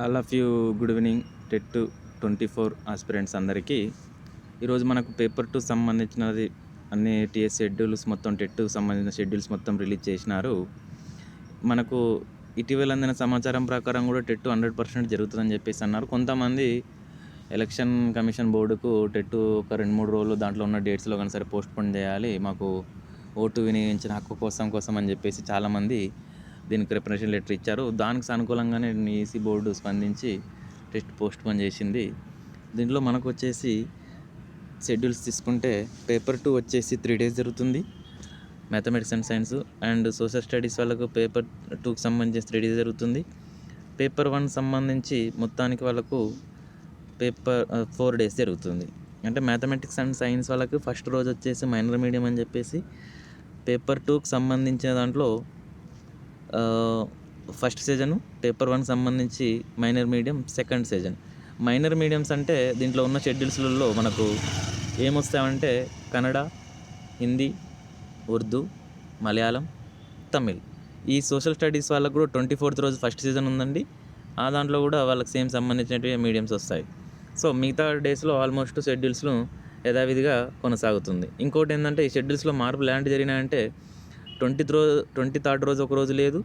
All of you good evening. TET 24 aspirants అందరికీ ఈరోజు మనకు పేపర్ 2 సంబంధించినది అన్ని టీఎస్ షెడ్యూల్స్ మొత్తం టెట్ సంబంధించిన షెడ్యూల్స్ మొత్తం రిలీజ్ చేసినారు. మనకు ఇటీవల అందిన సమాచారం ప్రకారం కూడా టెట్ 100% జరుగుతుందని చెప్పేసి అన్నారు. కొంతమంది ఎలక్షన్ కమిషన్ బోర్డుకు టెట్ ఒక 2-3 రోజులు దాంట్లో ఉన్న డేట్స్లో కానీ సరే పోస్ట్పోన్ చేయాలి, మాకు ఓటు వినియోగించిన హక్కు కోసం అని చెప్పేసి చాలామంది దీనికి రిప్రజెంటేషన్ లెటర్ ఇచ్చారు. దానికి సానుకూలంగానే ఈసీ బోర్డు స్పందించి టెస్ట్ పోస్ట్పోన్ చేసింది. దీంట్లో మనకు వచ్చేసి షెడ్యూల్స్ తీసుకుంటే పేపర్ 2 వచ్చేసి 3 days జరుగుతుంది. Mathematics and science and social studies వాళ్ళకు పేపర్ 2కి సంబంధించి 3 days జరుగుతుంది. పేపర్ 1 సంబంధించి మొత్తానికి వాళ్ళకు పేపర్ 4 days జరుగుతుంది. అంటే మ్యాథమెటిక్స్ అండ్ సైన్స్ వాళ్ళకు ఫస్ట్ రోజు వచ్చేసి మైనర్ మీడియం అని చెప్పేసి, పేపర్ 2కి సంబంధించిన దాంట్లో ఫస్ట్ సెజను, పేపర్ 1 సంబంధించి మైనర్ మీడియం సెకండ్ సెజన్. మైనర్ మీడియమ్స్ అంటే దీంట్లో ఉన్న షెడ్యూల్స్లలో మనకు ఏమొస్తాయంటే కన్నడ, హిందీ, ఉర్దూ, మలయాళం, తమిళ్. ఈ సోషల్ స్టడీస్ వాళ్ళకు కూడా 24th రోజు ఫస్ట్ సీజన్ ఉందండి. ఆ దాంట్లో కూడా వాళ్ళకి సేమ్ సంబంధించినవి మీడియమ్స్ వస్తాయి. సో మిగతా డేస్లో ఆల్మోస్ట్ షెడ్యూల్స్ను యథావిధిగా కొనసాగుతుంది. ఇంకోటి ఏంటంటే ఈ షెడ్యూల్స్లో మార్పులు ఎలాంటి జరిగినాయంటే 23rd రోజు ఒక రోజు లేదు,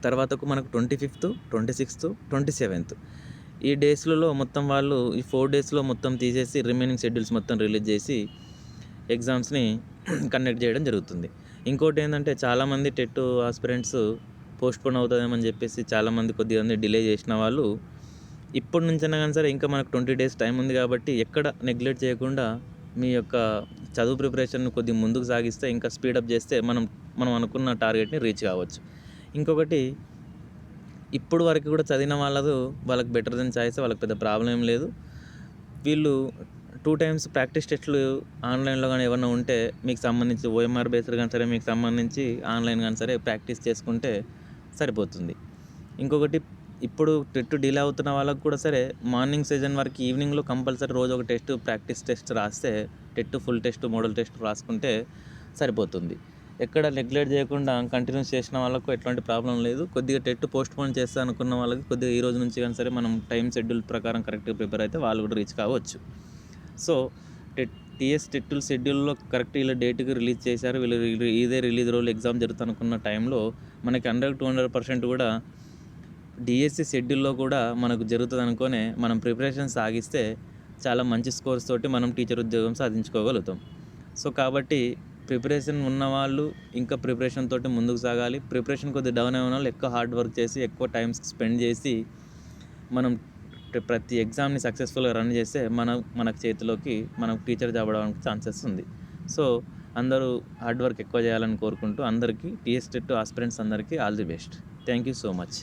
తర్వాతకు మనకు 25th, 26th, 27th ఈ డేస్లలో మొత్తం వాళ్ళు ఈ 4 daysలో మొత్తం తీసేసి రిమైనింగ్ షెడ్యూల్స్ మొత్తం రిలీజ్ చేసి ఎగ్జామ్స్ని కండక్ట్ చేయడం జరుగుతుంది. ఇంకోటి ఏంటంటే చాలామంది టెట్ ఆస్పిరెంట్స్ పోస్ట్పోన్ అవుతుందేమని చెప్పేసి చాలామంది కొద్దిగా డిలే చేసిన వాళ్ళు ఇప్పటి నుంచైనా కానీ సరే ఇంకా మనకు 20 days టైం ఉంది కాబట్టి ఎక్కడ నెగ్లెక్ట్ చేయకుండా మీ యొక్క చదువు ప్రిపరేషన్ కొద్దిగా ముందుకు సాగిస్తే ఇంకా స్పీడప్ చేస్తే మనం అనుకున్న టార్గెట్ని రీచ్ కావచ్చు. ఇంకొకటి ఇప్పుడు వరకు కూడా చదివిన వాళ్ళకి బెటర్ దెన్ చాయిస్, వాళ్ళకి పెద్ద ప్రాబ్లం ఏం లేదు. వీళ్ళు 2 times ప్రాక్టీస్ టెస్టులు ఆన్లైన్లో కానీ ఏమన్నా ఉంటే మీకు సంబంధించి ఓఎంఆర్ బేస్డ్ కానీ సరే మీకు సంబంధించి ఆన్లైన్ కానీ సరే ప్రాక్టీస్ చేసుకుంటే సరిపోతుంది. ఇంకొకటి ఇప్పుడు టెట్ డిలే అవుతున్న వాళ్ళకు కూడా సరే మార్నింగ్ సెషన్ వరకు ఈవినింగ్లో కంపల్సరీ రోజు ఒక టెస్ట్ ప్రాక్టీస్ టెస్ట్ రాస్తే TET full test model test రాసుకుంటే సరిపోతుంది. ఎక్కడ నెగ్లెక్ట్ చేయకుండా కంటిన్యూస్ చేసిన వాళ్ళకు ఎట్లాంటి ప్రాబ్లం లేదు. కొద్దిగా టెట్ పోస్ట్పోన్ చేస్తా అనుకున్న వాళ్ళకి కొద్దిగా ఈ రోజు నుంచి కానీ సరే మనం టైం షెడ్యూల్ ప్రకారం కరెక్ట్గా ప్రిపేర్ అయితే వాళ్ళు కూడా రీచ్ కావచ్చు. సో టీఎస్ టెట్ షెడ్యూల్లో కరెక్ట్ ఇలా డేట్కి రిలీజ్ చేశారు. వీళ్ళు ఇదే రిలీజ్ రోజు ఎగ్జామ్ జరుగుతుంది అనుకున్న టైంలో మనకి 100-200% కూడా డిఎస్సి షెడ్యూల్లో కూడా మనకు జరుగుతుంది అనుకోనే మనం ప్రిపరేషన్ సాగిస్తే చాలా మంచి స్కోర్స్ తోటి మనం టీచర్ ఉద్యోగం సాధించుకోగలుగుతాం. సో కాబట్టి ప్రిపరేషన్ ఉన్నవాళ్ళు ఇంకా ప్రిపరేషన్ తోటి ముందుకు సాగాలి. ప్రిపరేషన్ కొద్దిగా డౌన్ అయిన వాళ్ళు ఎక్కువ హార్డ్ వర్క్ చేసి ఎక్కువ టైం స్పెండ్ చేసి మనం ప్రతి ఎగ్జామ్ని సక్సెస్ఫుల్గా రన్ చేస్తే మనకు చేతిలోకి మనం టీచర్ జాబ్ అవడానికి ఛాన్సెస్ ఉంది. సో అందరూ హార్డ్ వర్క్ ఎక్కువ చేయాలని కోరుకుంటూ అందరికీ టీఎస్ టెట్ ఆస్పిరెంట్స్ అందరికీ all the best. Thank you so much.